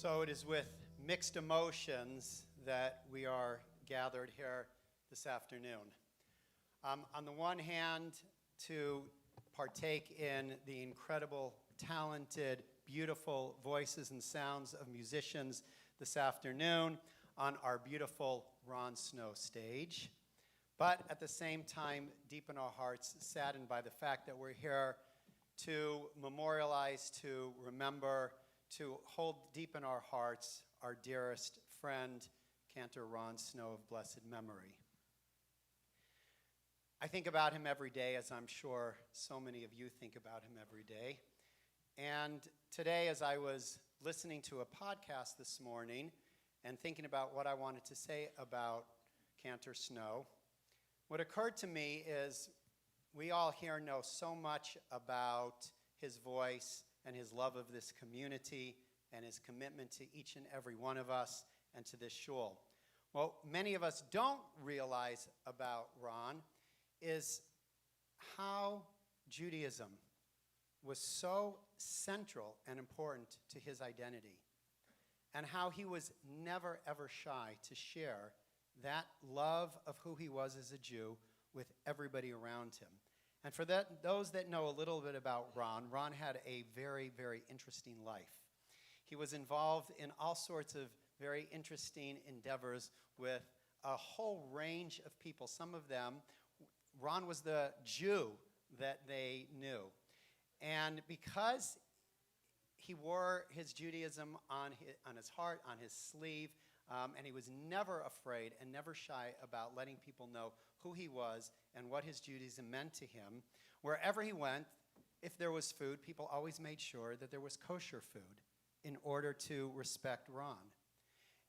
So it is with mixed emotions that we are gathered here this afternoon. On the one hand, to partake in the incredible, talented, beautiful voices and sounds of musicians this afternoon on our beautiful Ron Snow stage. But at the same time, deep in our hearts, saddened by the fact that we're here to memorialize, to remember, to hold deep in our hearts our dearest friend, Cantor Ron Snow of blessed memory. I think about him every day, as I'm sure so many of you think about him every day. And today, as I was listening to a podcast this morning and thinking about what I wanted to say about Cantor Snow, what occurred to me is we all here know so much about his voice and his love of this community and his commitment to each and every one of us and to this shul. What many of us don't realize about Ron is how Judaism was so central and important to his identity, and how he was never ever shy to share that love of who he was as a Jew with everybody around him. And for those that know a little bit about Ron had a very, very interesting life. He was involved in all sorts of very interesting endeavors with a whole range of people. Some of them, Ron was the Jew that they knew. And because he wore his Judaism on his heart, on his sleeve, and he was never afraid and never shy about letting people know who he was and what his Judaism meant to him. Wherever he went, if there was food, people always made sure that there was kosher food in order to respect Ron.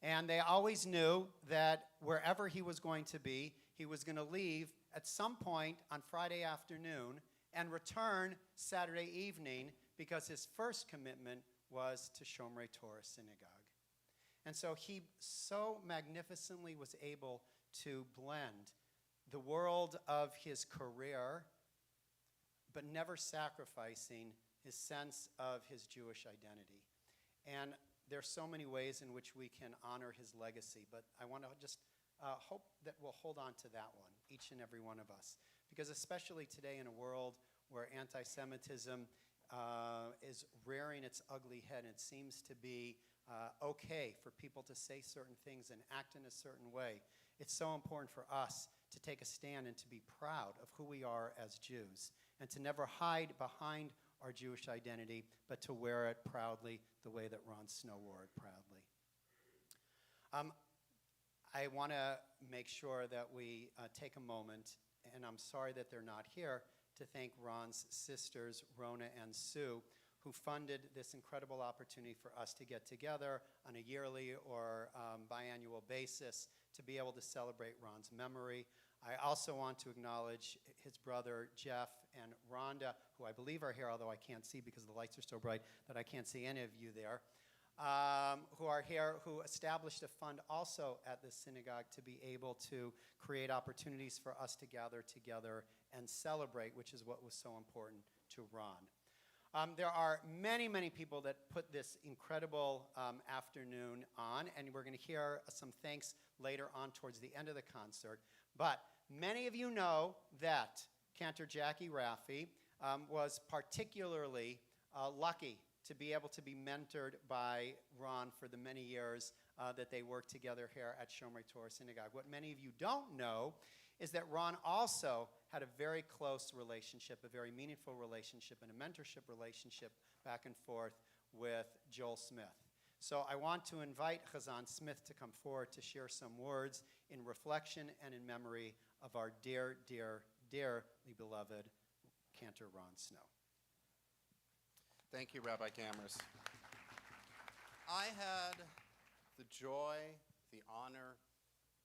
And they always knew that wherever he was going to be, he was going to leave at some point on Friday afternoon and return Saturday evening, because his first commitment was to Shomrei Torah synagogue. And so he so magnificently was able to blend the world of his career, but never sacrificing his sense of his Jewish identity. And there's so many ways in which we can honor his legacy, but I want to just hope that we'll hold on to that one, each and every one of us. Because especially today in a world where anti-Semitism is rearing its ugly head, it seems to be okay for people to say certain things and act in a certain way. It's so important for us to take a stand and to be proud of who we are as Jews, and to never hide behind our Jewish identity, but to wear it proudly the way that Ron Snow wore it proudly. I want to make sure that we take a moment, and I'm sorry that they're not here, to thank Ron's sisters, Rona and Sue, who funded this incredible opportunity for us to get together on a yearly or biannual basis to be able to celebrate Ron's memory. I also want to acknowledge his brother Jeff and Rhonda, who I believe are here, although I can't see because the lights are so bright that I can't see any of you there, who are here, who established a fund also at the synagogue to be able to create opportunities for us to gather together and celebrate, which is what was so important to Ron. There are many, many people that put this incredible afternoon on, and we're going to hear some thanks later on towards the end of the concert. But many of you know that Cantor Jackie Raffi was particularly lucky to be able to be mentored by Ron for the many years that they worked together here at Shomrei Torah Synagogue. What many of you don't know is that Ron also had a very close relationship, a very meaningful relationship, and a mentorship relationship back and forth with Joel Smith. So I want to invite Chazan Smith to come forward to share some words in reflection and in memory of our dear, dear, dearly beloved Cantor Ron Snow. Thank you, Rabbi Camras. I had the joy, the honor,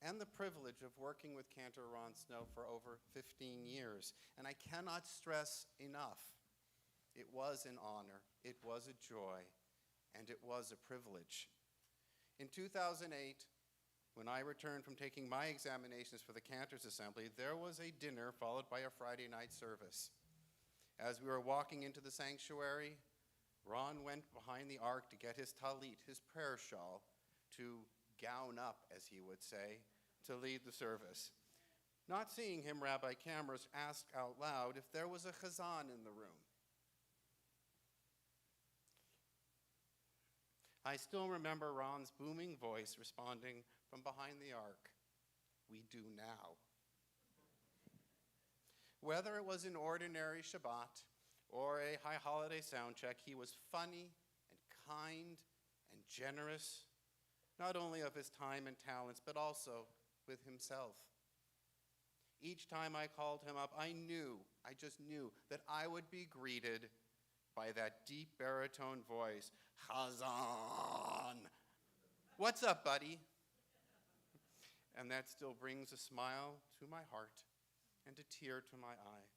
and the privilege of working with Cantor Ron Snow for over 15 years. And I cannot stress enough, it was an honor, it was a joy, and it was a privilege. In 2008, when I returned from taking my examinations for the Cantors Assembly, there was a dinner followed by a Friday night service. As we were walking into the sanctuary, Ron went behind the ark to get his talit, his prayer shawl, to gown up, as he would say, to lead the service. Not seeing him, Rabbi Camras asked out loud if there was a chazan in the room. I still remember Ron's booming voice responding from behind the ark, "We do now." Whether it was an ordinary Shabbat or a high holiday sound check, he was funny and kind and generous, not only of his time and talents, but also with himself. Each time I called him up, I just knew that I would be greeted by that deep baritone voice, "Chazan! What's up, buddy?" And that still brings a smile to my heart and a tear to my eye.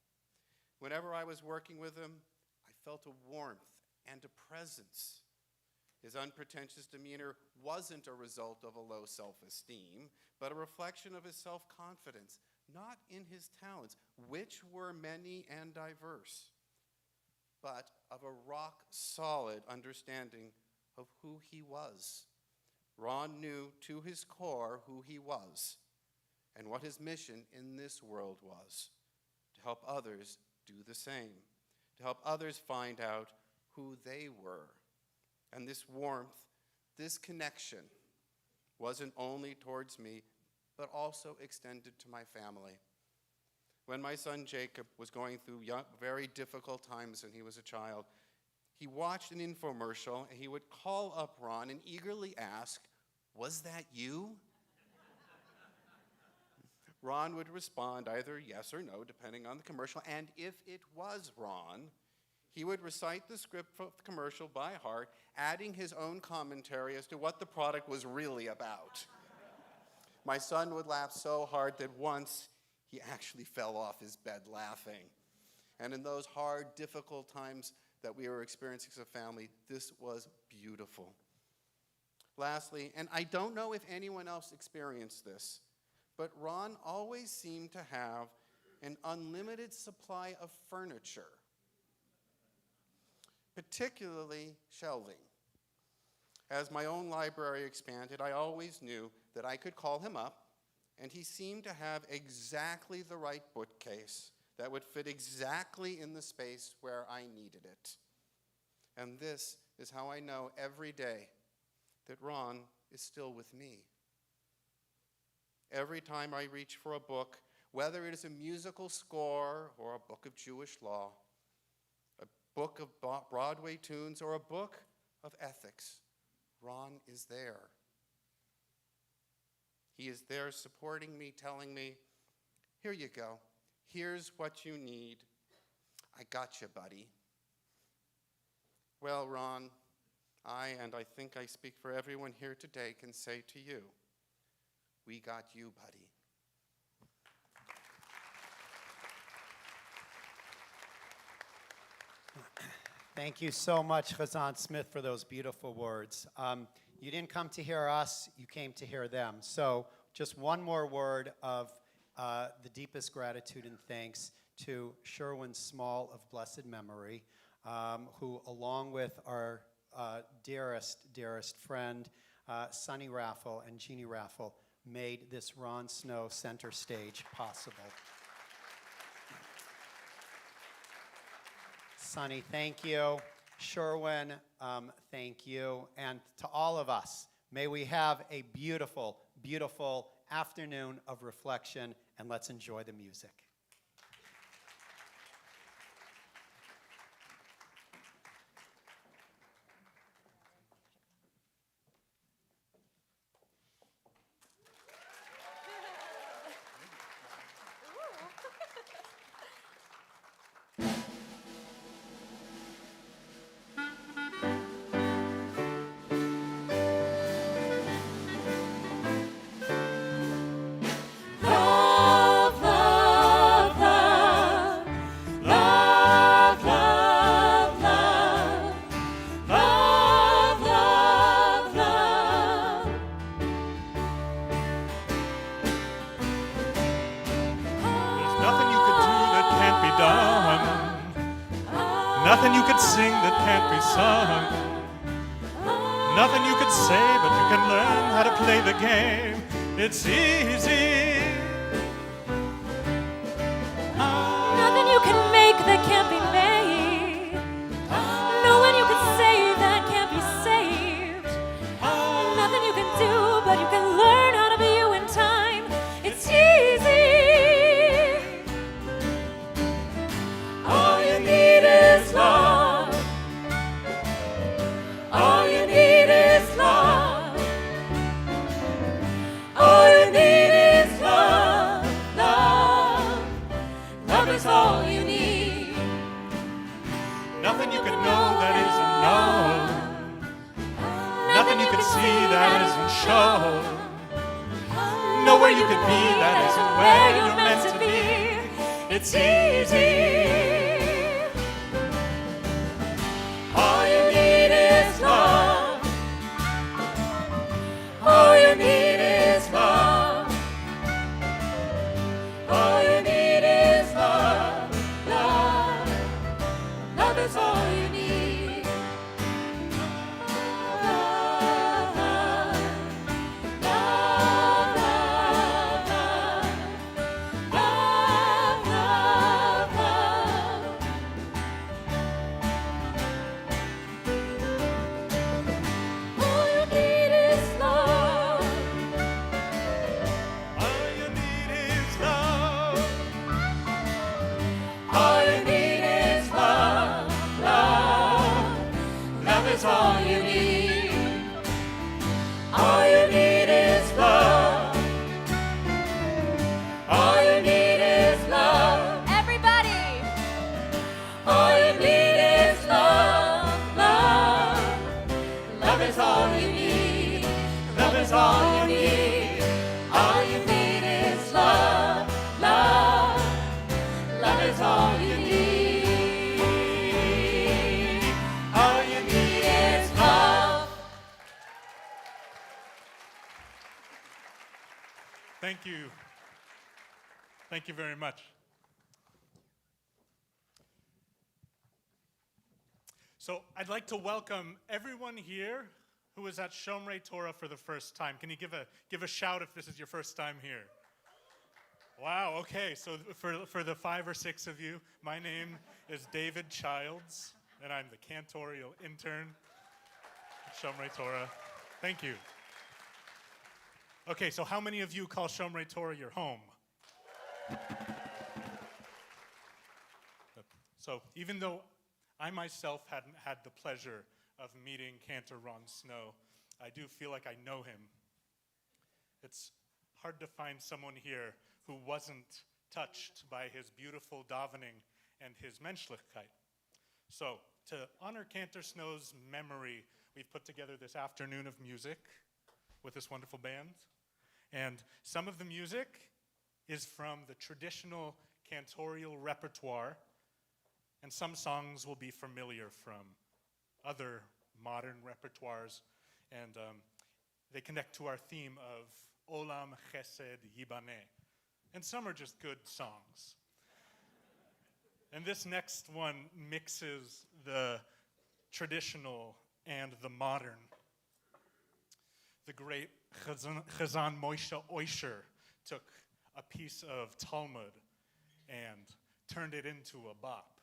Whenever I was working with him, I felt a warmth and a presence. His unpretentious demeanor wasn't a result of a low self-esteem, but a reflection of his self-confidence, not in his talents, which were many and diverse, but of a rock-solid understanding of who he was. Ron knew to his core who he was and what his mission in this world was, to help others do the same, to help others find out who they were. And this warmth, this connection, wasn't only towards me, but also extended to my family. When my son Jacob was going through very difficult times when he was a child, he watched an infomercial and he would call up Ron and eagerly ask, "Was that you?" Ron would respond either yes or no, depending on the commercial, and if it was Ron, he would recite the script of the commercial by heart, adding his own commentary as to what the product was really about. My son would laugh so hard that once he actually fell off his bed laughing. And in those hard, difficult times that we were experiencing as a family, this was beautiful. Lastly, and I don't know if anyone else experienced this, but Ron always seemed to have an unlimited supply of furniture, particularly shelving. As my own library expanded, I always knew that I could call him up, and he seemed to have exactly the right bookcase that would fit exactly in the space where I needed it. And this is how I know every day that Ron is still with me. Every time I reach for a book, whether it is a musical score or a book of Jewish law, a book of Broadway tunes, or a book of ethics, Ron is there. He is there supporting me, telling me, "Here you go. Here's what you need. I got you, buddy." Well, Ron, and I think I speak for everyone here today, can say to you, we got you, buddy. Thank you so much, Chazan Smith, for those beautiful words. You didn't come to hear us, you came to hear them. So just one more word of the deepest gratitude and thanks to Sherwin Small of blessed memory, who, along with our dearest friend, Sonny Raffle and Jeannie Raffle, made this Ron Snow center stage possible. Sonny, thank you. Sherwin, thank you. And to all of us, may we have a beautiful, beautiful afternoon of reflection, and let's enjoy the music. Nothing you could sing that can't be sung. Nothing you could say, but you can learn how to play the game. It's easy. Nothing you can make that can't be made. No one you can save that can't be saved. Nothing you can do, but you can learn how to be you in time. It's easy. All you need is love. All you need is love. All you need is love. Love. Love is all you need. Nothing you can know that isn't known. Nothing you can see that isn't shown. Nowhere you can be that isn't where you're meant to be. It's easy. All you need is love. All you need is love. All you need is love. Love. Love is all you need. Love. Love. Love. Love. Love. Love. All you need is love. All you need is love. All you need is love. Love. Love is all you need. All you need is love. All you need is love. Everybody. All you need is love. Love. Love is all you need. Love is all you need. All you need is love. Love. Love is all you need. All you need is love. Thank you. Thank you very much. So I'd like to welcome everyone here who is at Shomrei Torah for the first time. Can you give a shout if this is your first time here? Wow, okay, so for the 5 or 6 of you, my name is David Childs, and I'm the cantorial intern at Shomrei Torah. Thank you. Okay, so how many of you call Shomrei Torah your home? So even though I myself hadn't had the pleasure of meeting Cantor Ron Snow, I do feel like I know him. It's hard to find someone here who wasn't touched by his beautiful davening and his menschlichkeit. So, to honor Cantor Snow's memory, we've put together this afternoon of music with this wonderful band. And some of the music is from the traditional cantorial repertoire, and some songs will be familiar from other modern repertoires, and they connect to our theme of Olam, Chesed, Yibaneh. And some are just good songs. And this next one mixes the traditional and the modern. The great Chazan Moshe Oisher took a piece of Talmud and turned it into a bop,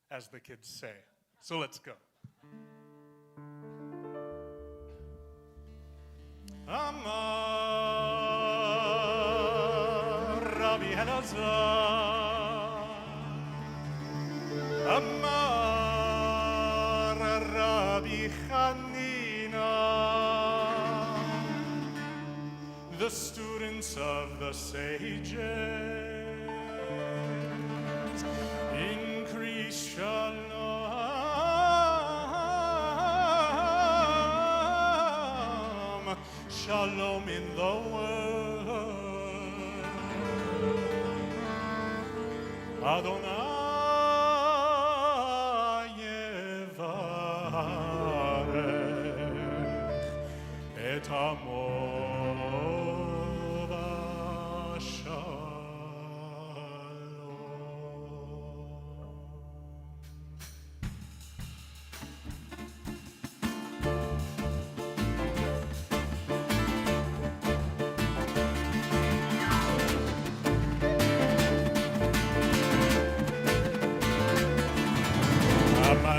as the kids say. So let's go. Amar Rabbi Elazar, Amar Rabbi Hanina, the students of the sages increase shalom, shalom in the world. Adonai yevarech et amo v'shalom.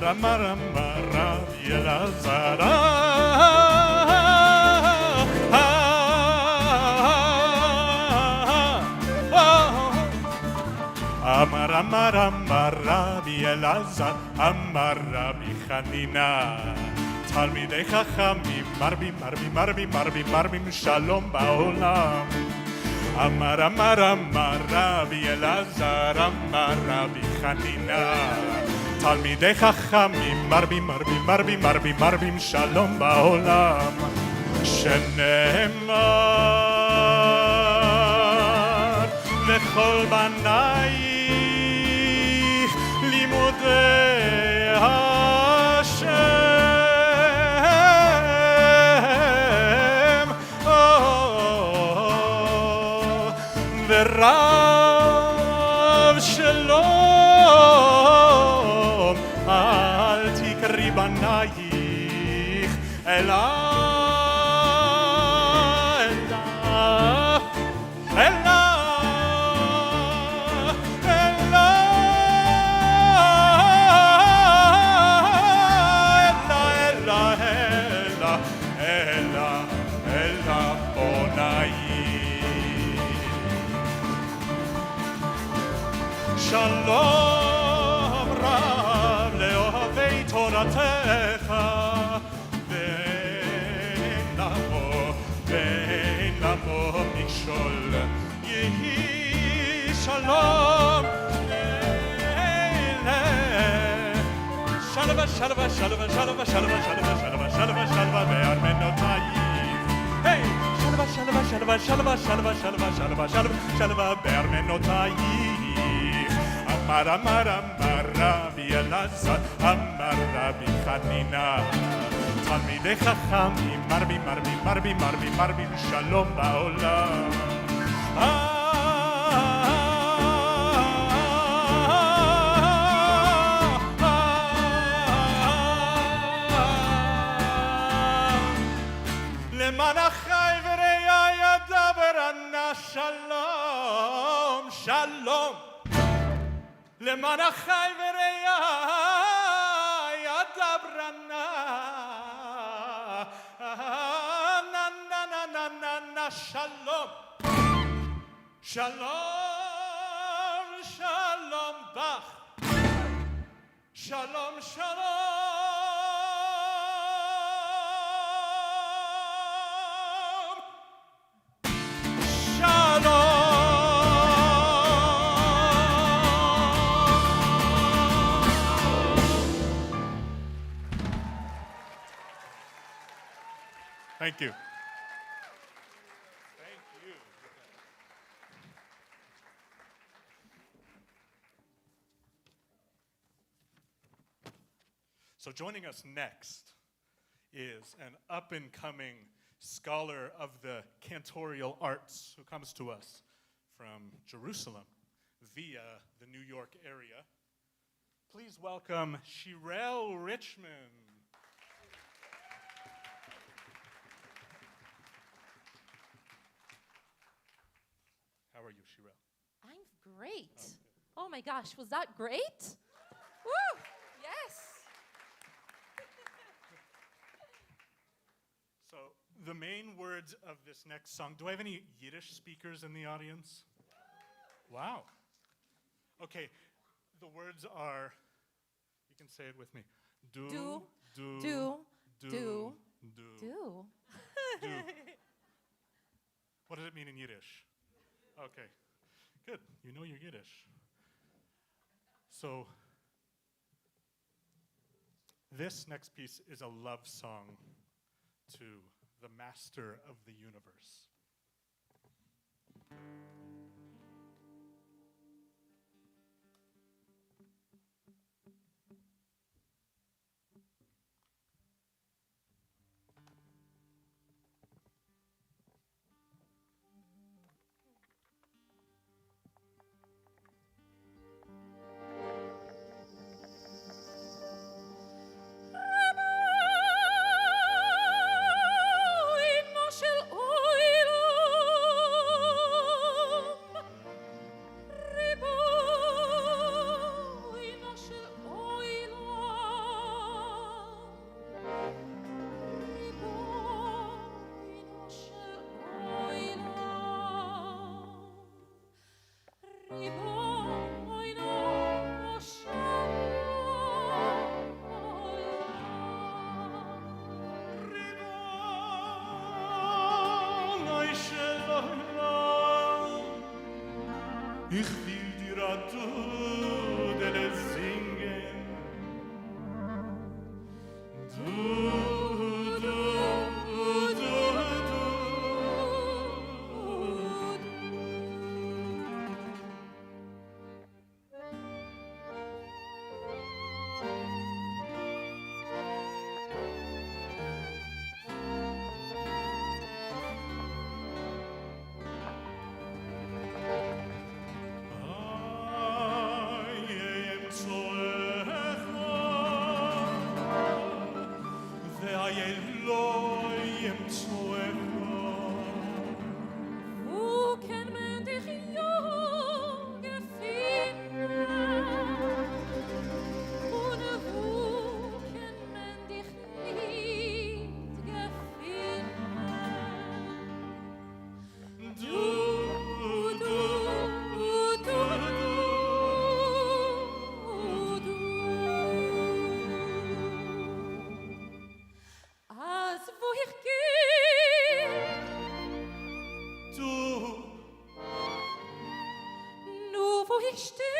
Rabbi Elazar. Amar Rabbi Elazar, Amar Rabbi Chanina. Talmidei Chachamim, marbim shalom ba'olam. Amar Rabbi Elazar, Amar Rabbi Chanina. Talmidei Chachamim, marbim shalom ba'olam. Shenemar v'chol banayich limudei Hashem. V'rav shalom al tikri banayich elai. Shalom Rav le'ohavei Toratecha ve'en lamo mikshol yehi shalom shalva be'armenotayim. Hey, shalva be'armenotayim. Amar Rabbi Elazar, Amar Rabbi Chanina. Talmidei Chachamim, marbim shalom ba'olam. Leman achai v'rei yadaber ana shalom, shalom. למען החי ורעי ידברנה נה נה נה נה נה נה שלום שלום שלום בך שלום שלום Thank you. Thank you. So joining us next is an up-and-coming scholar of the cantorial arts who comes to us from Jerusalem via the New York area. Please welcome Raijman. How are you, Shirel? I'm great. Oh my gosh, was that great? Woo! Yes. So the main words of this next song, do I have any Yiddish speakers in the audience? Wow. Okay, the words are, you can say it with me. Do. What does it mean in Yiddish? Okay, good. You know your Yiddish. So this next piece is a love song to the master of the universe. של אוילום Ich will dir a Dudele singen. Du, du, du, du. Wo kann man dich Junge finden? Und wo kann man dich nicht gefinden? Du, du, du, du. Als wo ich gehe, nur wo ich stehe,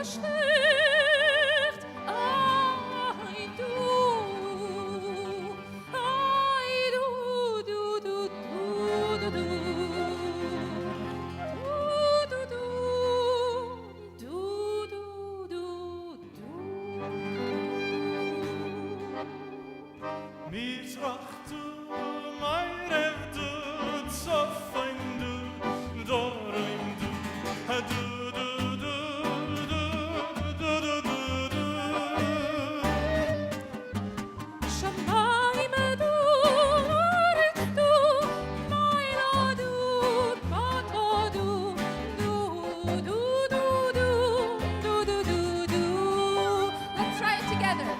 schlecht, ai du, du, du, du, du, du. Let's try it together.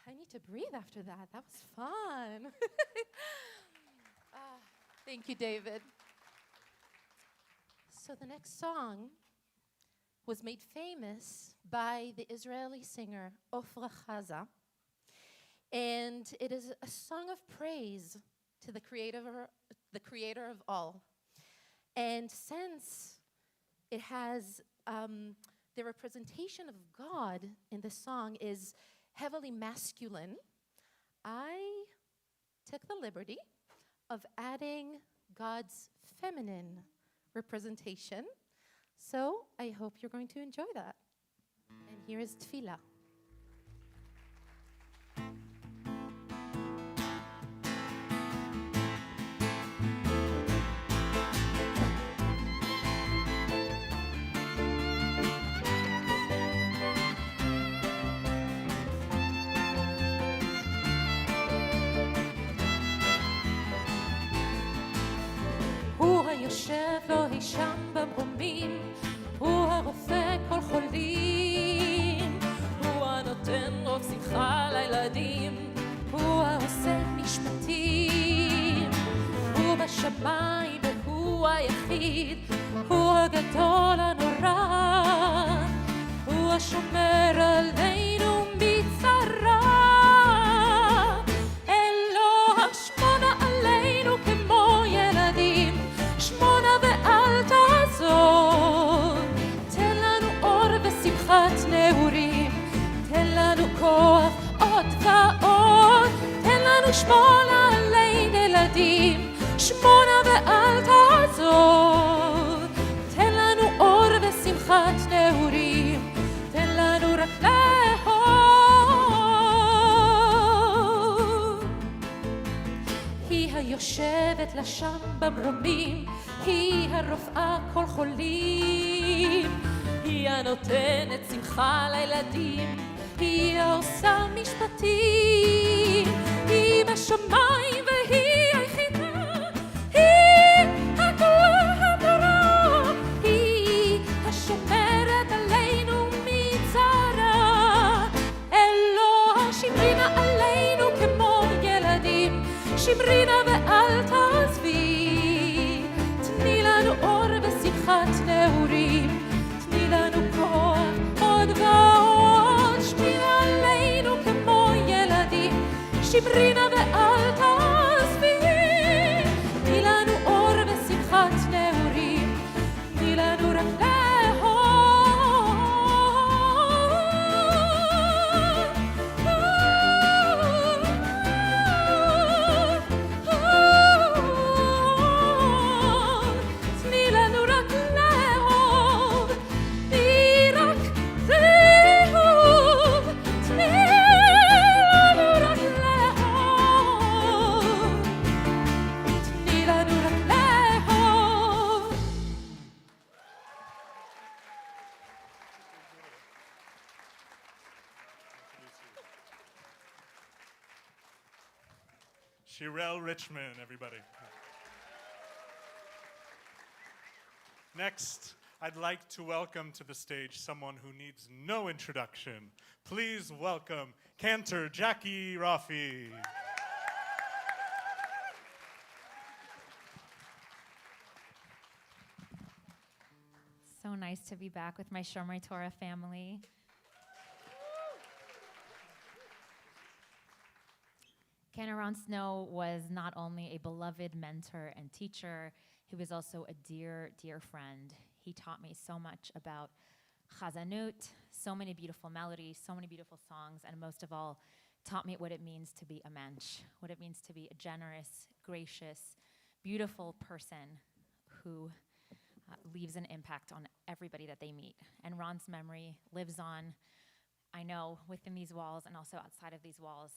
I need to breathe after that. That was fun. Thank you, David. So the next song was made famous by the Israeli singer Ofra Chaza. And it is a song of praise to the creator of all. And since it has the representation of God in the song is heavily masculine, I took the liberty of adding God's feminine representation. So I hope you're going to enjoy that. And here is Tefillah. בשמחת נעורים. תן לנו כוח עוד ועוד, תן לנו שמור עלינו ילדים, שמונה ואל תעזור. תן לנו אור ושמחת נעורים, תן לנו רק לאהוב. היא היושבת לה שם במרומים, היא הרופאה כל חולים, היא הנותנת שמחה לילדים, היא העושה משפטים, היא בשמיים והיא היחידה, היא הכוח התורה, היא השומרת עלינו מצרה. אלוה שמרינה עלינו כמו ילדים, שמרינה ואל תעזבי, תני לנו אור ושמחת נעורים, תני לנו כוח עוד ועוד, שמרי עלינו כמו ילדים, שמרינה ואל תעזבי, תני לנו אור ושמחת נעורים, תני לנו רק Richmond, everybody. Next, I'd like to welcome to the stage someone who needs no introduction. Please welcome Cantor Jackie Rafi. So nice to be back with my Shomer Torah family. Cantor Snow was not only a beloved mentor and teacher, he was also a dear, dear friend. He taught me so much about chazanut, so many beautiful melodies, so many beautiful songs, and most of all, taught me what it means to be a mensch, what it means to be a generous, gracious, beautiful person who leaves an impact on everybody that they meet. And Ron's memory lives on, I know, within these walls and also outside of these walls.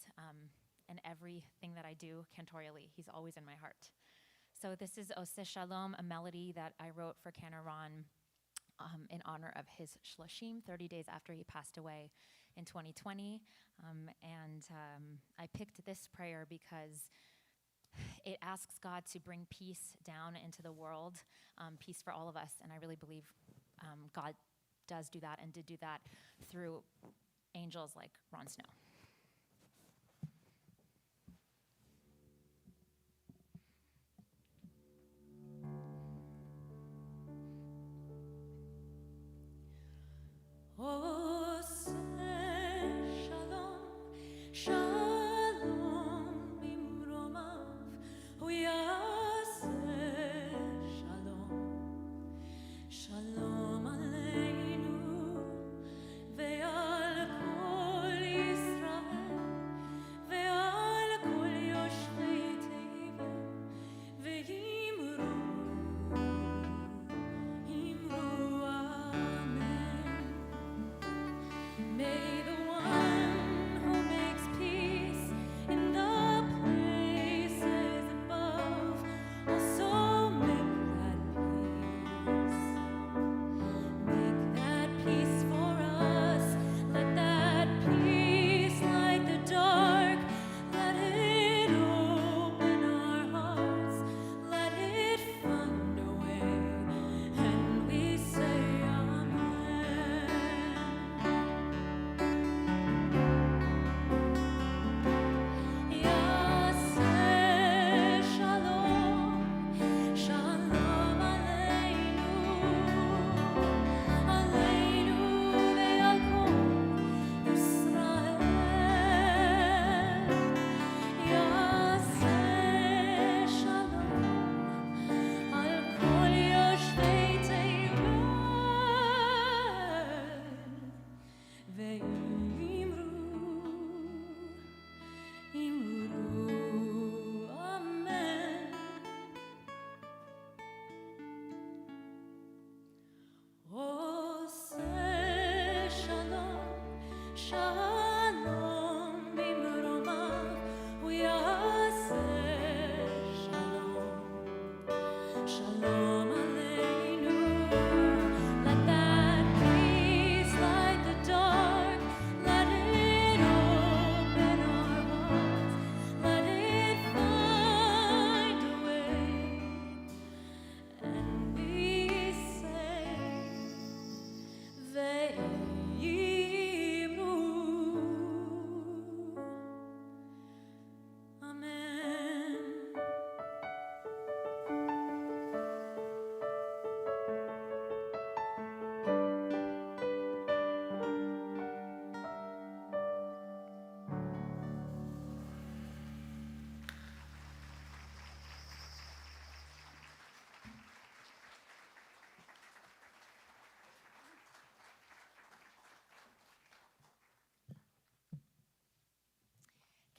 And everything that I do cantorially, he's always in my heart. So this is Oseh Shalom, a melody that I wrote for Cantor Ron in honor of his Shloshim, 30 days after he passed away in 2020. I picked this prayer because it asks God to bring peace down into the world, peace for all of us. And I really believe God does do that and did do that through angels like Ron Snow. Oseh Shalom, Shalom bimromav, hu yaseh Shalom, Shalom aleinu ve'al kol Yisrael.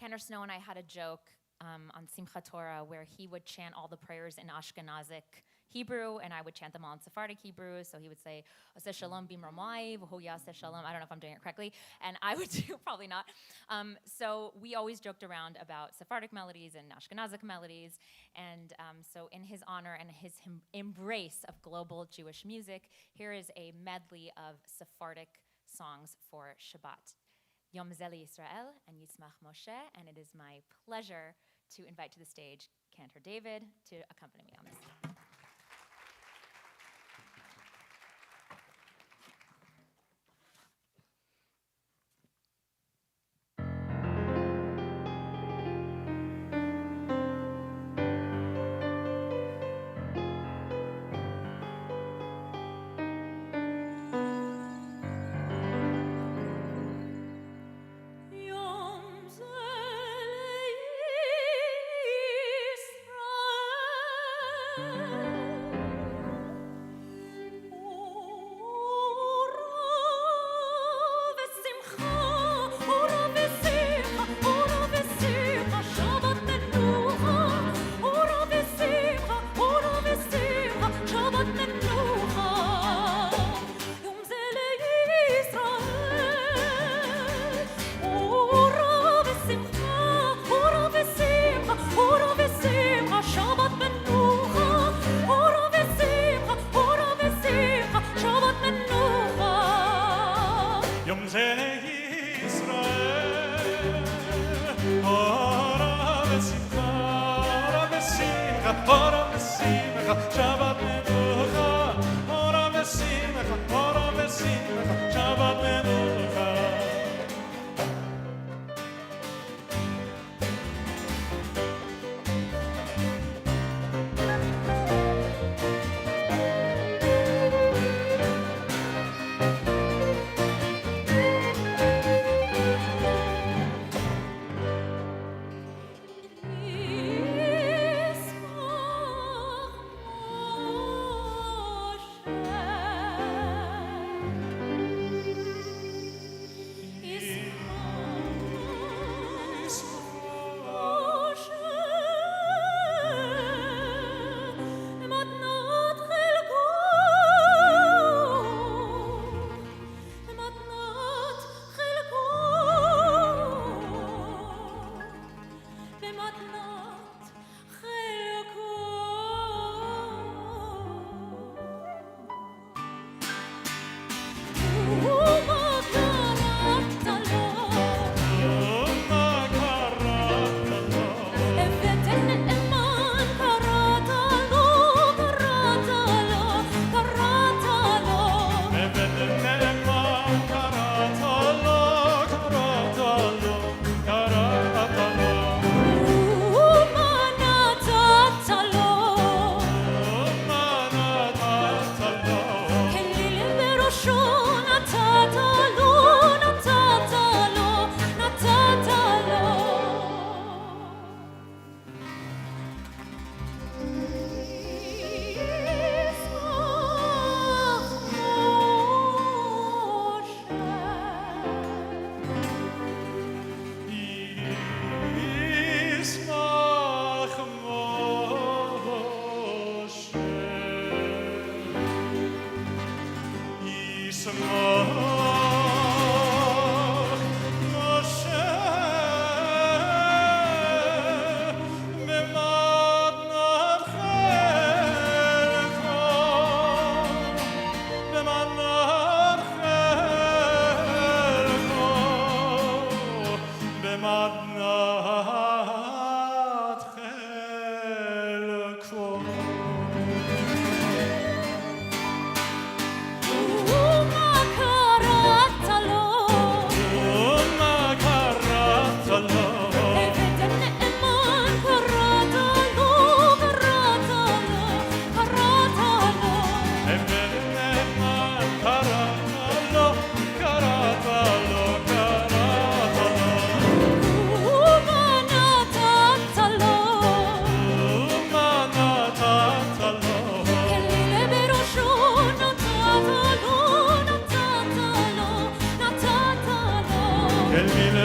Cantor Snow and I had a joke on Simchat Torah where he would chant all the prayers in Ashkenazic Hebrew, and I would chant them all in Sephardic Hebrew. So he would say, Oseh Shalom b'Mramai, v'hu yaseh Shalom. I don't know if I'm doing it correctly. And I would do, probably not. So we always joked around about Sephardic melodies and Ashkenazic melodies. And so in his honor and his embrace of global Jewish music, here is a medley of Sephardic songs for Shabbat. Yom Zeli Yisrael and Yitzmach Moshe, and it is my pleasure to invite to the stage Cantor David to accompany me on this.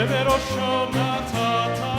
בראשו נתת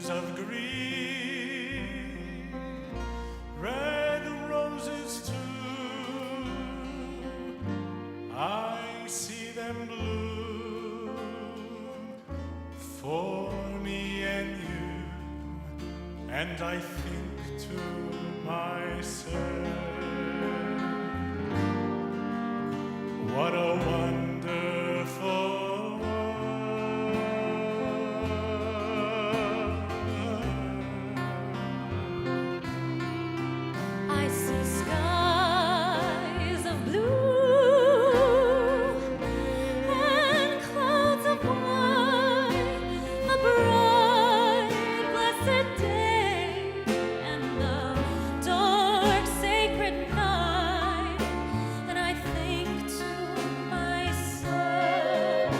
leaves of green, red roses too. I see them bloom for me and you, and I think to myself, what a wonderful world. I see skies of blue and clouds of white, a bright, blessed day, and the dark, sacred night. And I think to myself,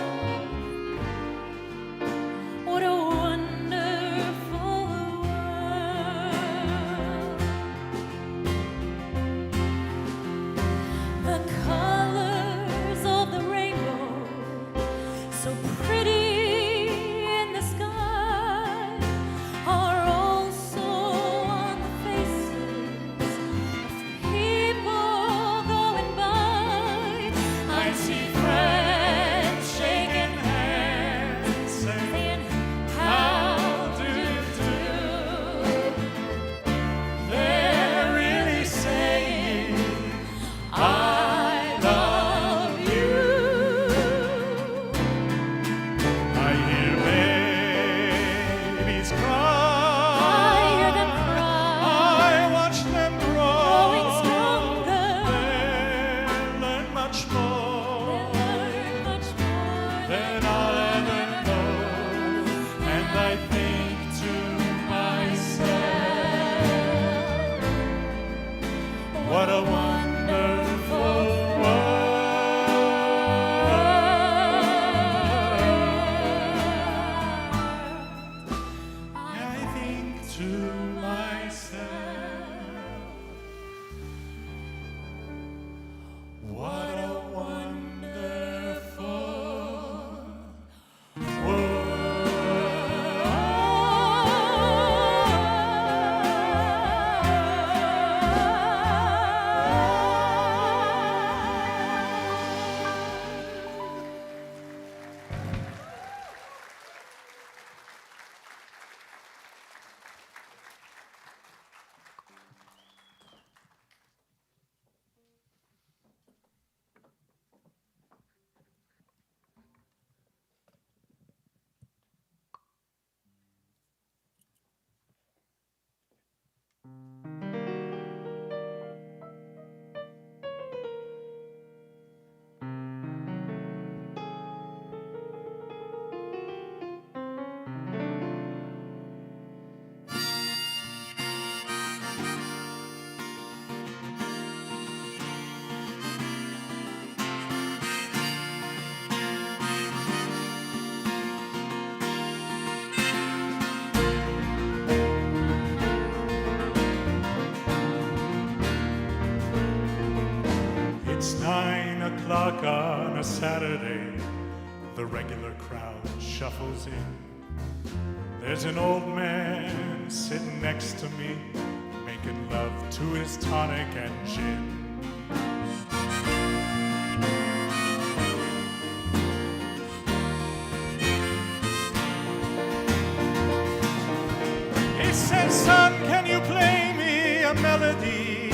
what a wonderful world. The colors of the rainbow, so pretty in the sky, are also on the faces of people going by. I see friends shaking hands, saying, how do you do? They're really saying, I love you. I hear babies cry. I hear them cry. I watch them grow. Growing stronger. They'll learn much more They'll learn much more than I'll ever know. And I think to myself, what a wonderful world. I think to myself, what a wonderful It's 9 o'clock on a Saturday. The regular crowd shuffles in. There's an old man sitting next to me, making love to his tonic and gin. He says, son, can you play me a melody?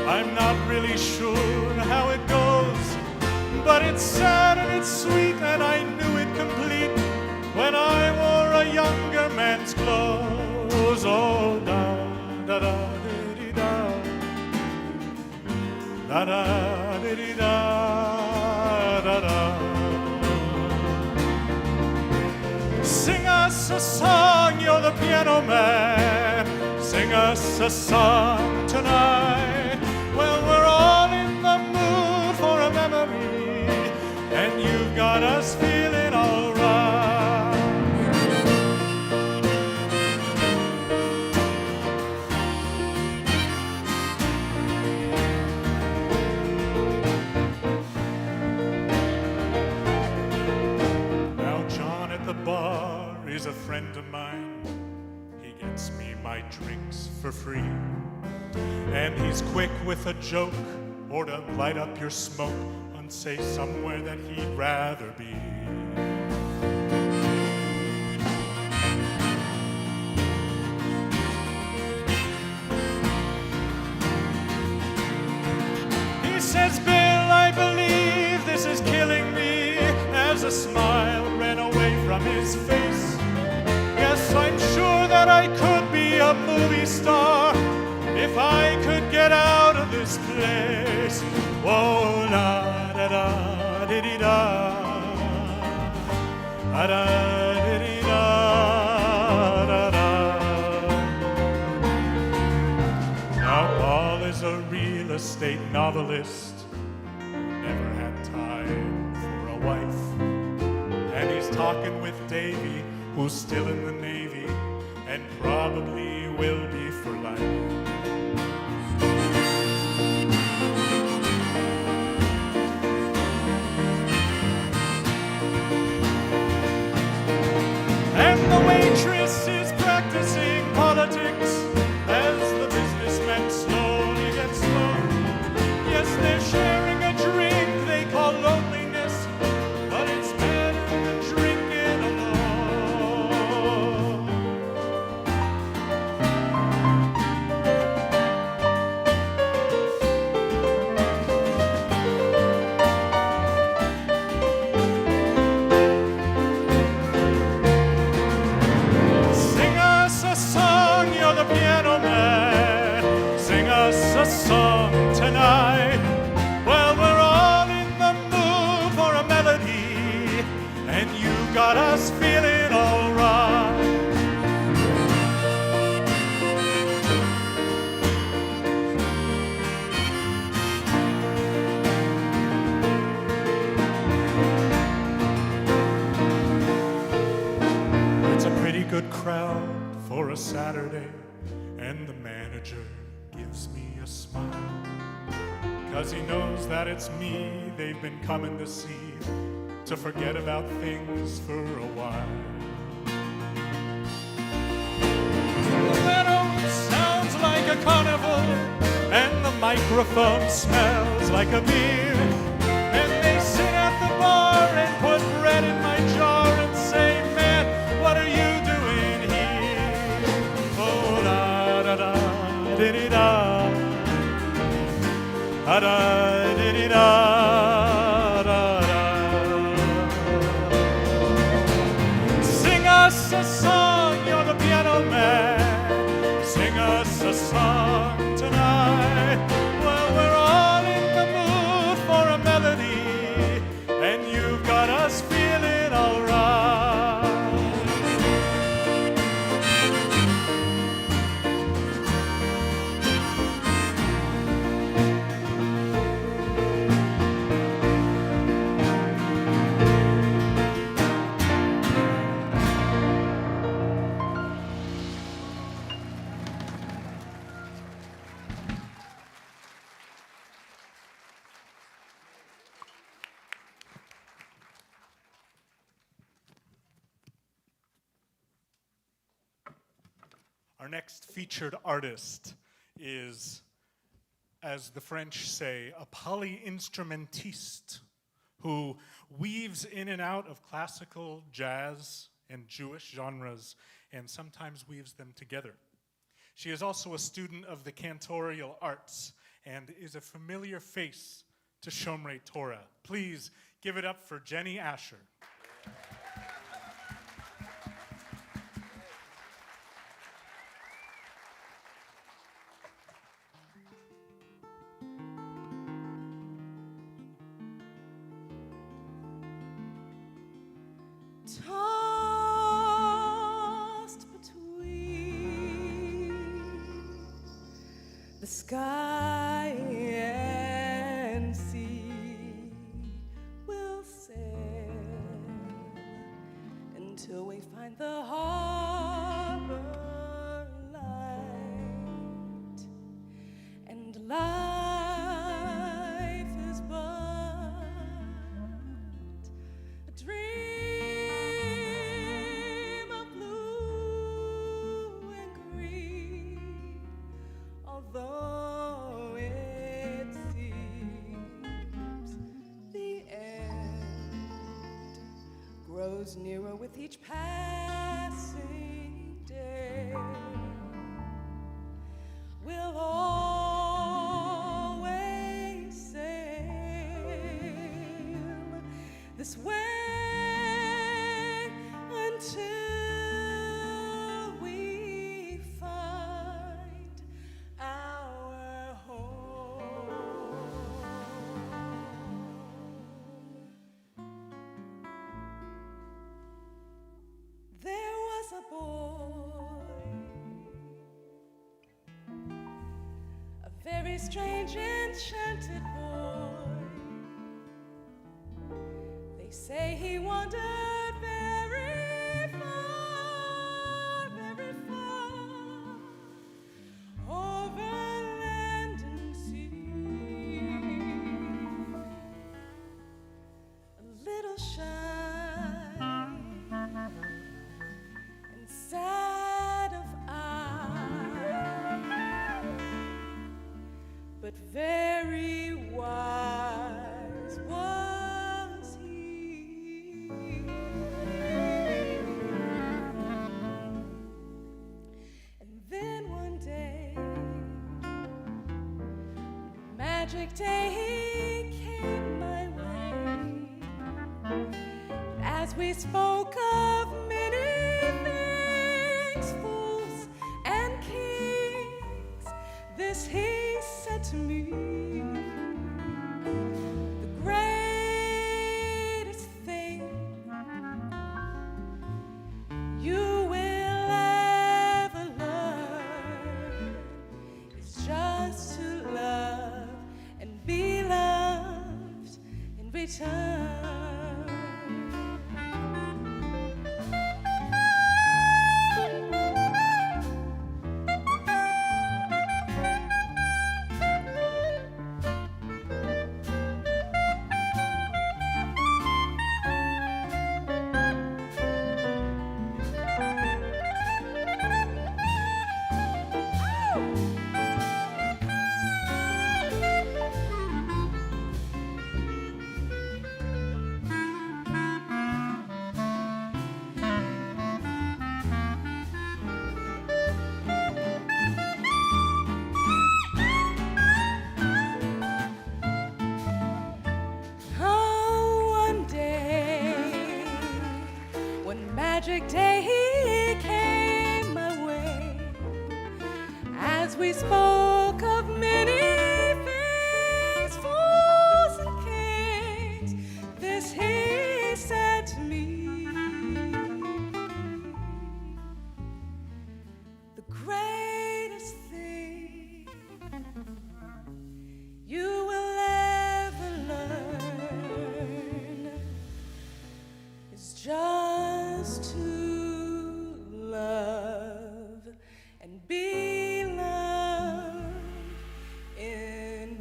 I'm not really sure how it goes, but it's sad and it's sweet, and I knew it complete when I wore a younger man's clothes. Oh, da da da dee da, da da dee da da da. Sing us a song, you're the piano man. Sing us a song tonight. Well, we're all in the mood for a memory, and you've got us feeling all right. Now John at the bar is a friend of mine. my drinks for free. And he's quick with a joke, or to light up your smoke, and say somewhere that he'd rather be. He says, Bill, I believe this is killing me, as a smile ran away from his face. Yes, I'm sure that I could be a movie star if I could get out of this place. Whoa, la da da di di da, da da di di da, da da. Now Paul is a real estate novelist, never had time for a wife, and he's talking with Davy, who's still in the Navy and probably will be for life. And the waitress is practicing politics as the businessmen slowly get slow. Yes, they're sharing a drink they call loneliness, but it's better than drinking alone. Sing us a song, you're the piano man. Sing us a song tonight. Well, we're all in the mood for a melody, and you got us feeling all right. It's a pretty good crowd for a Saturday, and the manager gives me a smile, 'cause he knows that it's me they've been coming to see, to forget about things for a while. The meadow sounds like a carnival, and the microphone smells like a beer, and they sit at the bar and put bread in my jar and say, man, what are you doing here? Oh, da da da, di di da, da da di di da, da da. Sing us a song, you're the piano man. Sing us a song tonight. Well, we're all in the mood for a melody, and you've got us feeling all right. Our next featured artist is, as the French say, a polyinstrumentiste who weaves in and out of classical, jazz, and Jewish genres, and sometimes weaves them together. She is also a student of the cantorial arts and is a familiar face to Shomrei Torah. Please give it up for Jenni Asher. Tossed between the sky and sea, we'll sail until we find the harbor light. And life is but a dream of blue and green. grows nearer with each passing day. We'll always sail this way until we find our home. There was a boy, a very strange, enchanted boy. They say he wandered very far, over land and sea. A little shy and sad of eye, but very wise was he. And then one day, magic day, he came my way. As we spoke of many things, fools and kings, this he said to me: the greatest thing you will ever learn is just to love and be loved in return. Magic day he came my way. As we spoke of many things, fools and kings, this he said to me: the greatest thing you will ever learn is just to love and be loved in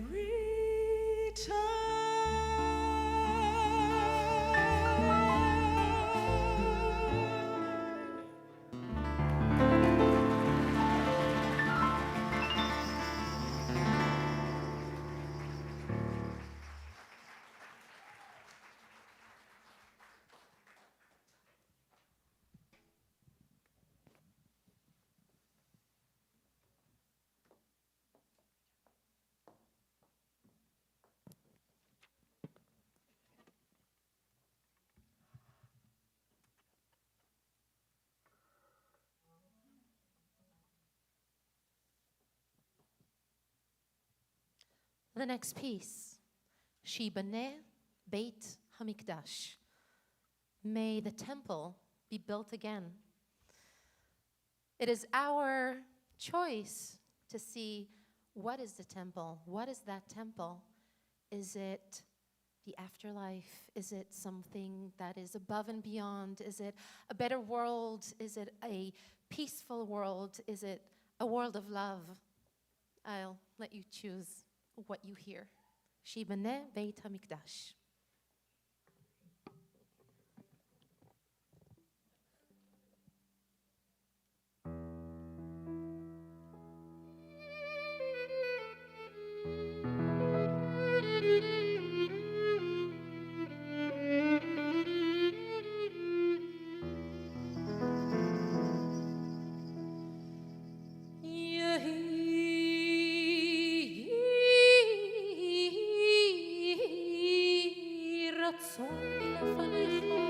The next piece, Yibaneh Beit Hamikdash. May the temple be built again. It is our choice to see what is the temple? What is that temple? Is it the afterlife? Is it something that is above and beyond? Is it a better world? Is it a peaceful world? Is it a world of love? I'll let you choose what you hear. Yibaneh Beit Hamikdash. רצון מלפניך.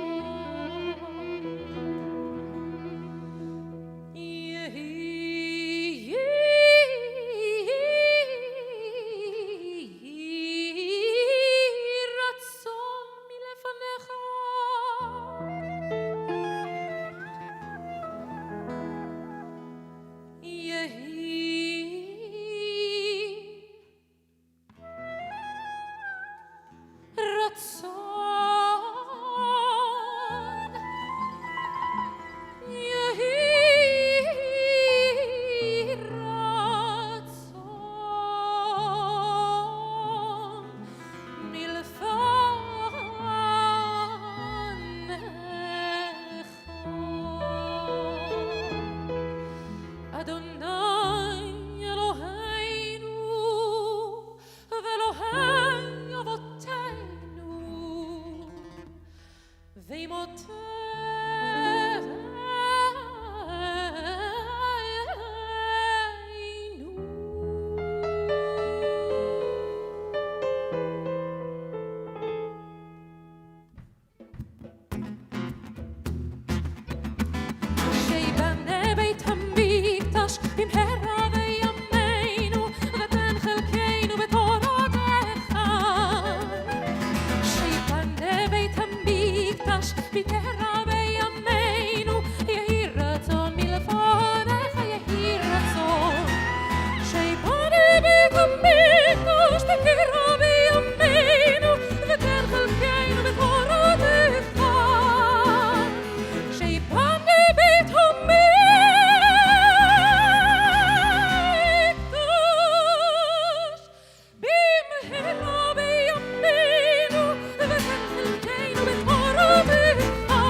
במהרה בימינו ותן חלקנו בתורה בך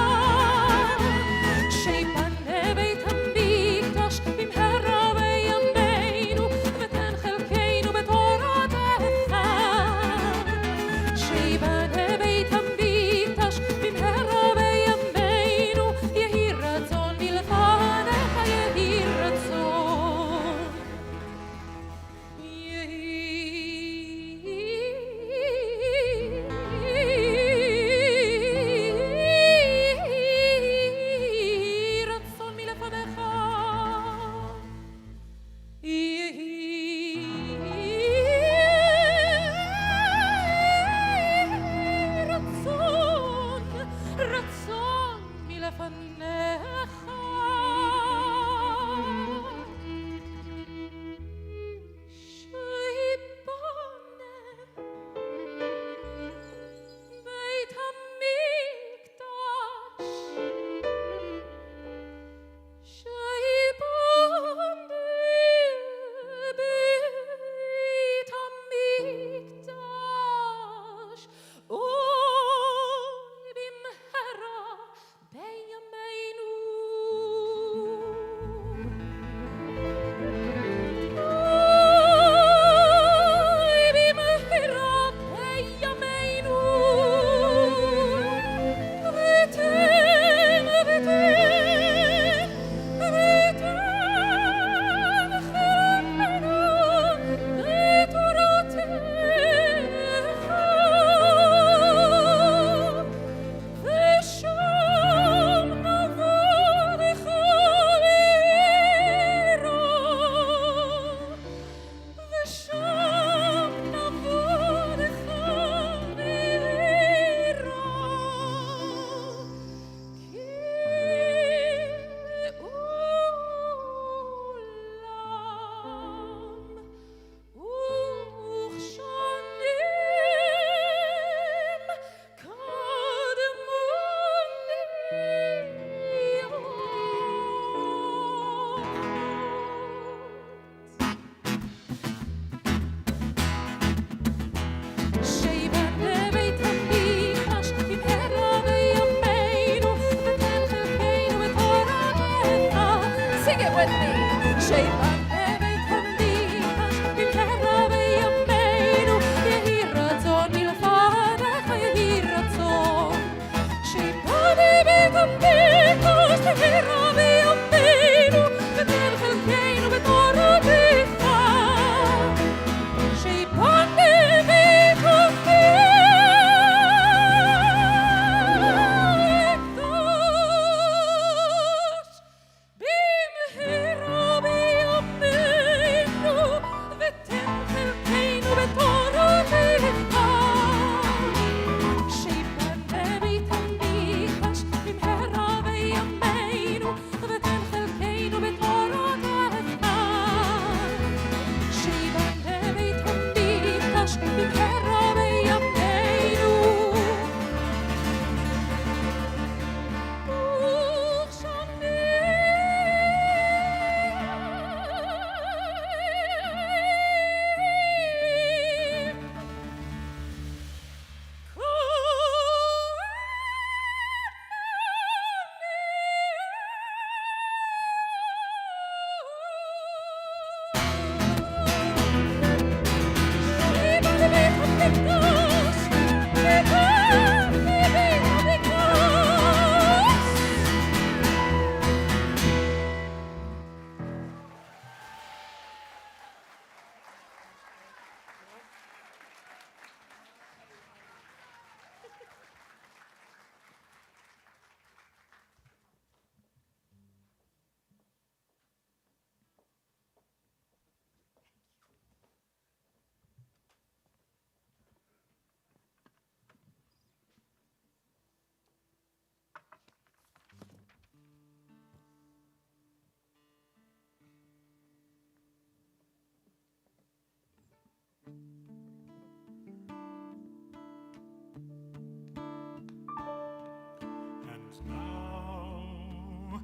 Now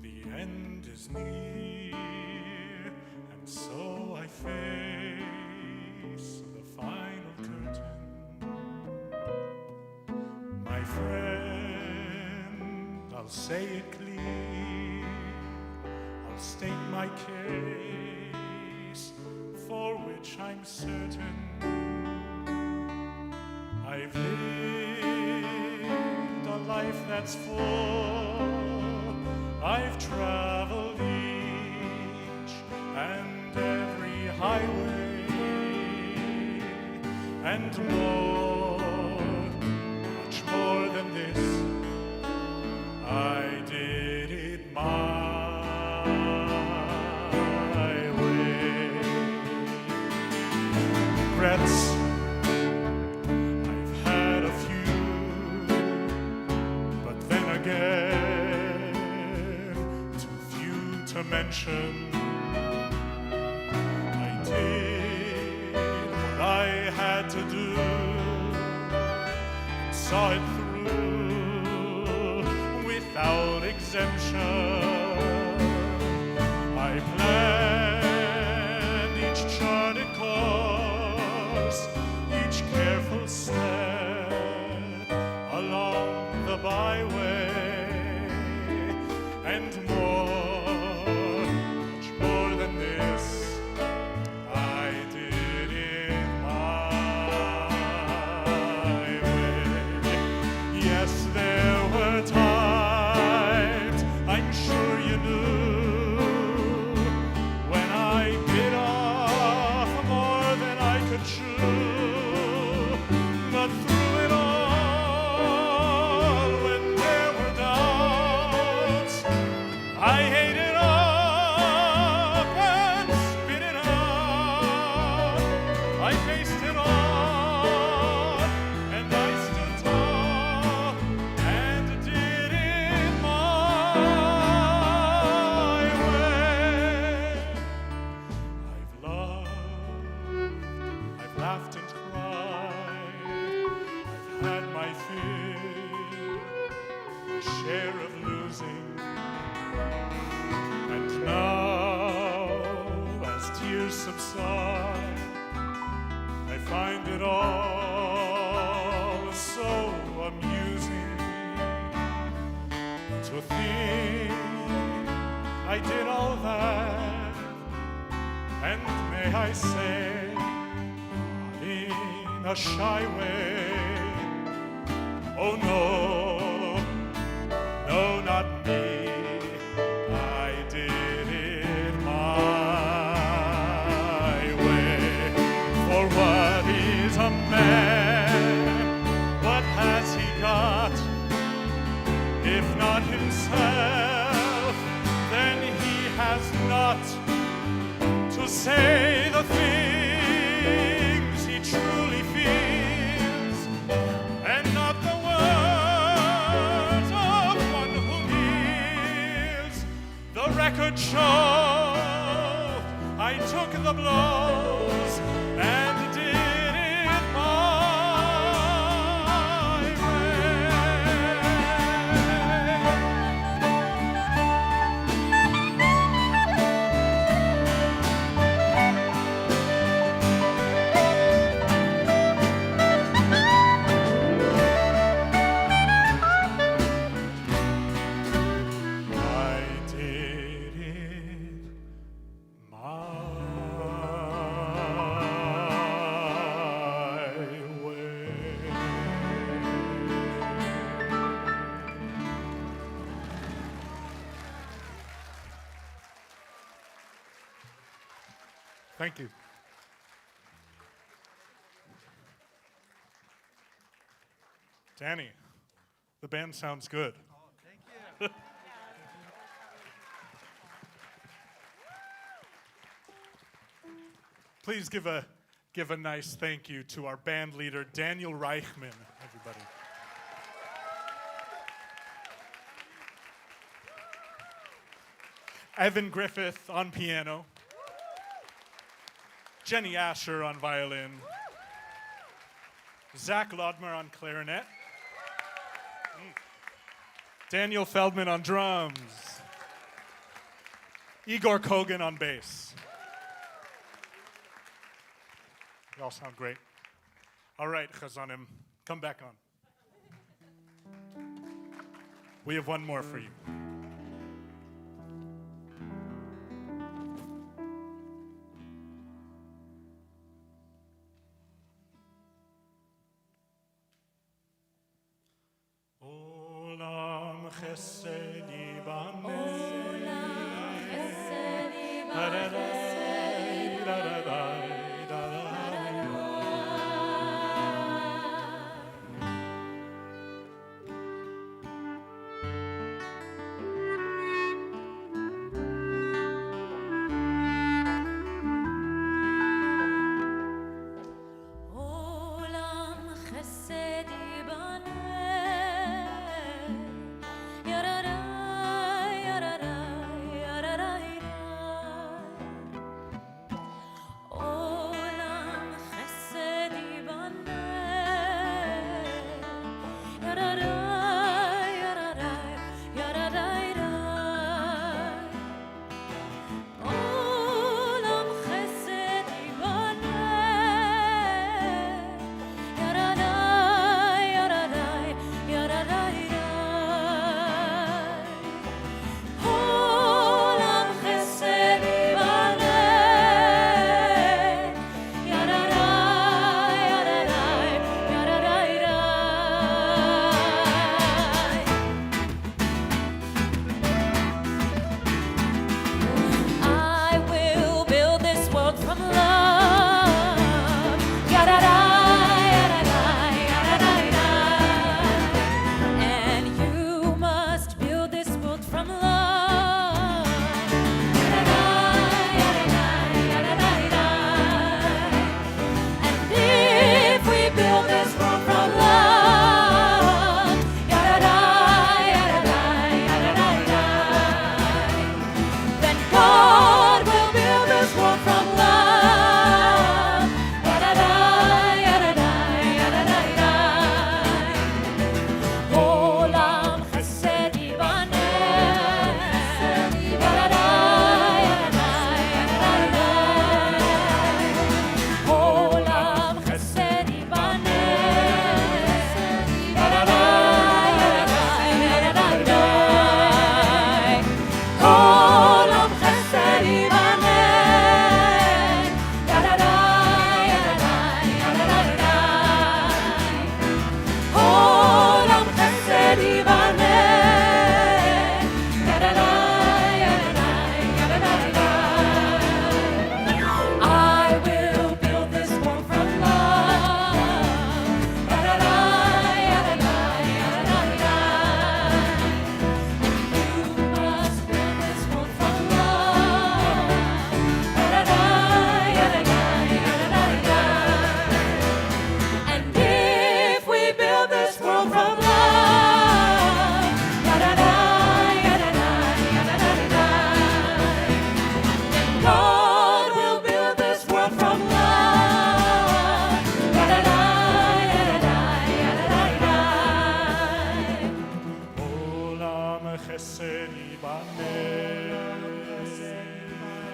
the end is near, and so I face the final curtain. My friend, I'll say it clear, I'll state my case, for which I'm certain. I've lived a life that's full. I've traveled each and every highway and more, much more than this. I did it my way. Regrets, too few to mention. I did what I had to do, and saw it through without exemption. I planned each charted course, each careful step along the byway. And more, much more than this, I did it my way. Yes, there were times, I'm sure you knew, when I bit off more than I could chew. But through it all, when there were doubts, I ate it up and spit it out. I faced it all, and I stood tall and did it my way. I've loved, I've laughed and cried, I've had my fill, my share of losing. And now, as tears subside, I find it all so amusing to think I did all that, and may I say, not in a shy way. Oh no, no, not me. A man, what has he got? If not himself, then he has not to say the things he truly feels, and not the words of one who kneels. The record shows I took the blows and did Thank you. Danny, the band sounds good. Oh, thank you. Please give a nice thank you to our band leader, Daniel Raijman, everybody. Evan Griffith on piano. Jenni Asher on violin. Zack Lodmer on clarinet. Daniel Feldman on drums. Igor Kogan on bass. You all sound great. All right, Chazanim, come back on. We have one more for you. Olam Chesed Yibaneh.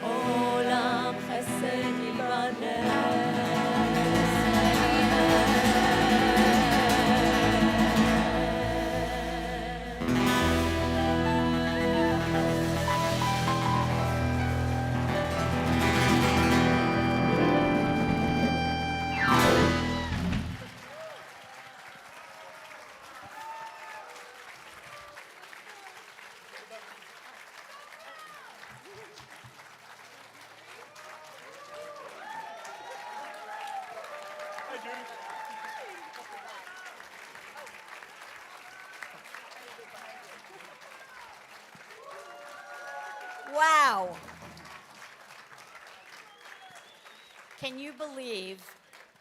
Olam Chesed Yibaneh. Wow. Can you believe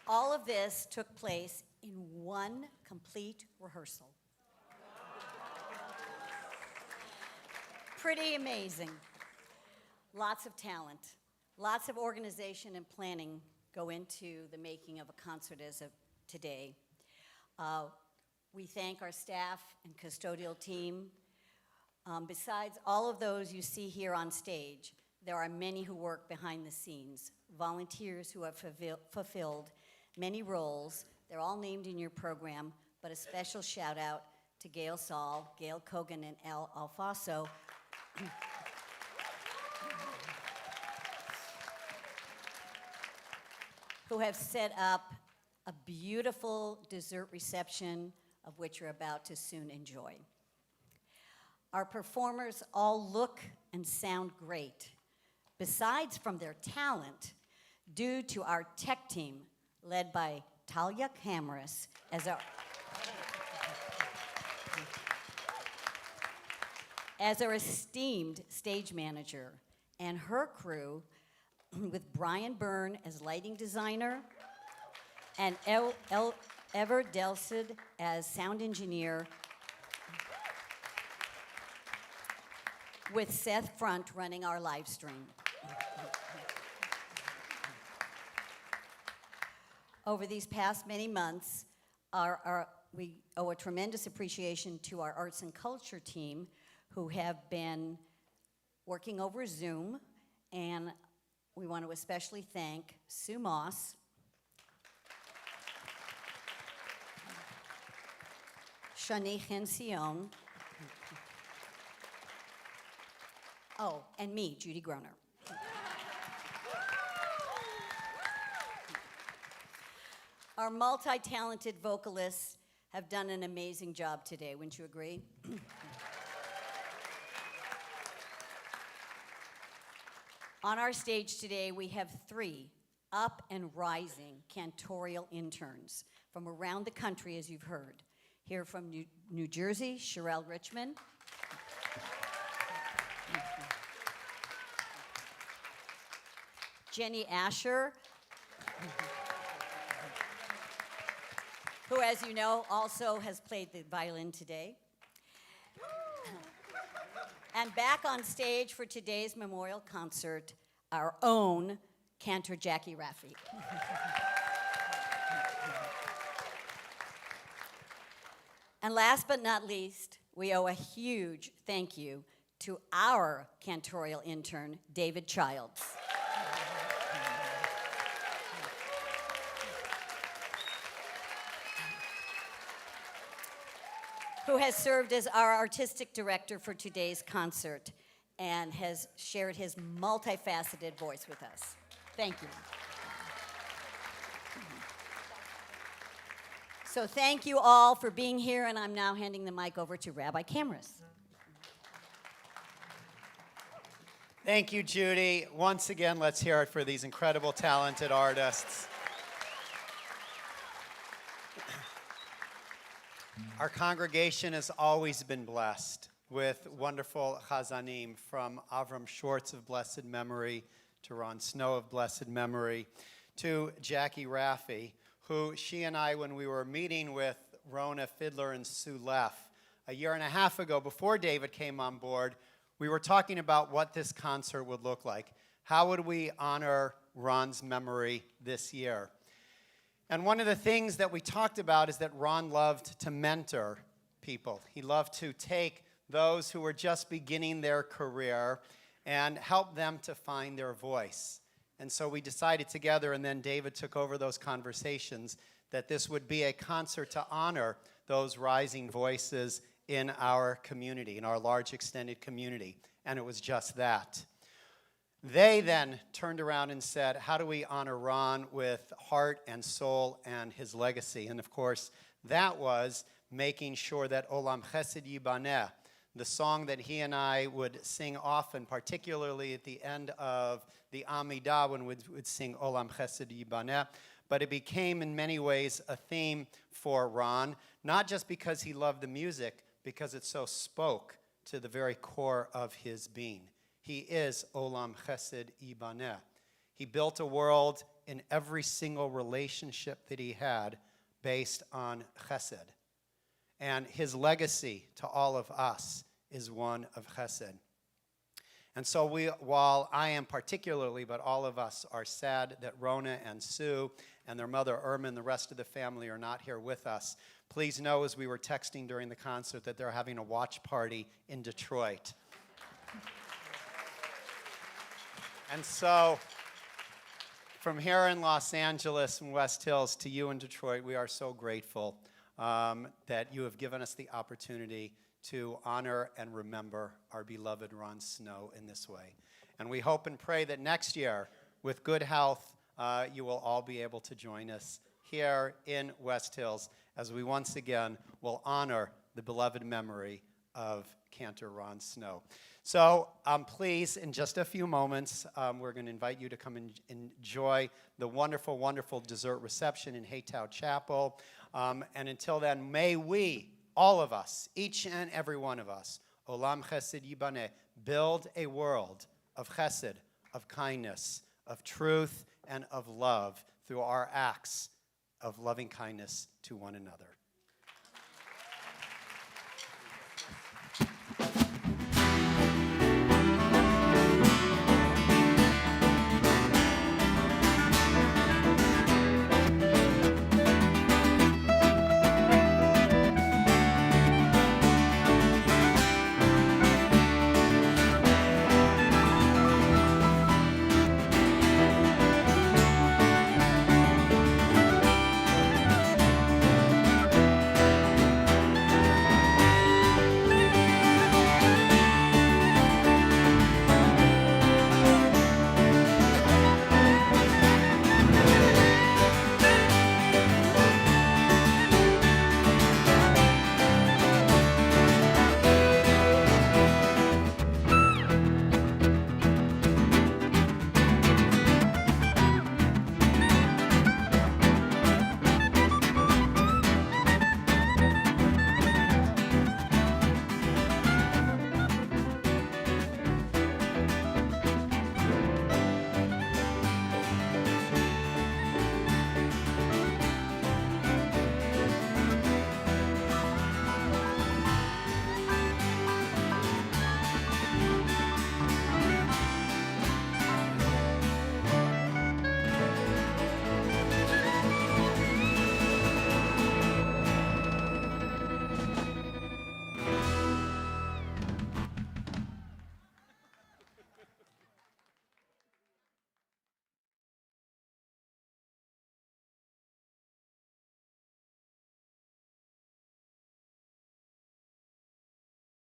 all of this took place in one complete rehearsal? Pretty amazing. Lots of talent, lots of organization and planning go into the making of a concert as of today. We thank our staff and custodial team Besides all of those you see here on stage, there are many who work behind the scenes, volunteers who have fulfilled many roles. They're all named in your program, but a special shout out to Gail Saul, Gail Kogan, and El Alfaso, who have set up a beautiful dessert reception of which you're about to soon enjoy. Our performers all look and sound great, besides from their talent, due to our tech team, led by Talya Camras as our esteemed stage manager, and her crew, with Byrne as lighting designer, and Ever Delcid as sound engineer, with Seth Front running our live stream. Over these past many months, we owe a tremendous appreciation to our arts and culture team, who have been working over Zoom, and we want to especially thank Sue Moss, Shani Hension, and me, Judy Groner. Our multi-talented vocalists have done an amazing job today, wouldn't you agree? On our stage today, we have 3 up and rising cantorial interns from around the country, as you've heard. Here from New Jersey, Sherelle Richmond. Jenni Asher, who, as you know, also has played the violin today. And back on stage for today's memorial concert, our own Cantor Jackie Raffi. And last but not least, we owe a huge thank you to our cantorial intern, David Childs. Who has served as our artistic director for today's concert and has shared his multifaceted voice with us. Thank you. So thank you all for being here, and I'm now handing the mic over to Rabbi Camras. Thank you, Judy. Once again, let's hear it for these incredible, talented artists. Our congregation has always been blessed with wonderful chazanim, from Avram Schwartz of blessed memory to Ron Snow of blessed memory to Jackie Raffi, who she and I, when we were meeting with Rona Fiddler and Sue Leff a year and a half ago, before David came on board, we were talking about what this concert would look like. How would we honor Ron's memory this year? And one of the things that we talked about is that Ron loved to mentor people. He loved to take those who were just beginning their career and help them to find their voice. And so we decided together, and then David took over those conversations, that this would be a concert to honor those rising voices in our community, in our large extended community. And it was just that. They then turned around and said, how do we honor Ron with heart and soul and his legacy? And of course, that was making sure that Olam Chesed Yibaneh, the song that he and I would sing often, particularly at the end of the Amidah when we would sing Olam Chesed Yibaneh, but it became in many ways a theme for Ron, not just because he loved the music, because it so spoke to the very core of his being. He is Olam Chesed Yibaneh. He built a world in every single relationship that he had based on chesed. And his legacy to all of us is one of chesed. And so while I am particularly, but all of us are sad that Rona and Sue and their mother Irma and the rest of the family are not here with us, please know as we were texting during the concert that they're having a watch party in Detroit. And so from here in Los Angeles and West Hills to you in Detroit, we are so grateful that you have given us the opportunity to honor and remember our beloved Ron Snow in this way. And we hope and pray that next year, with good health, you will all be able to join us here in West Hills as we once again will honor the beloved memory of Cantor Ron Snow. So please, in just a few moments, we're going to invite you to come and enjoy the wonderful, wonderful dessert reception in Haytow Chapel. And until then, may we, all of us, each and every one of us, Olam Chesed Yibaneh, build a world of chesed, of kindness, of truth, and of love through our acts of loving kindness to one another.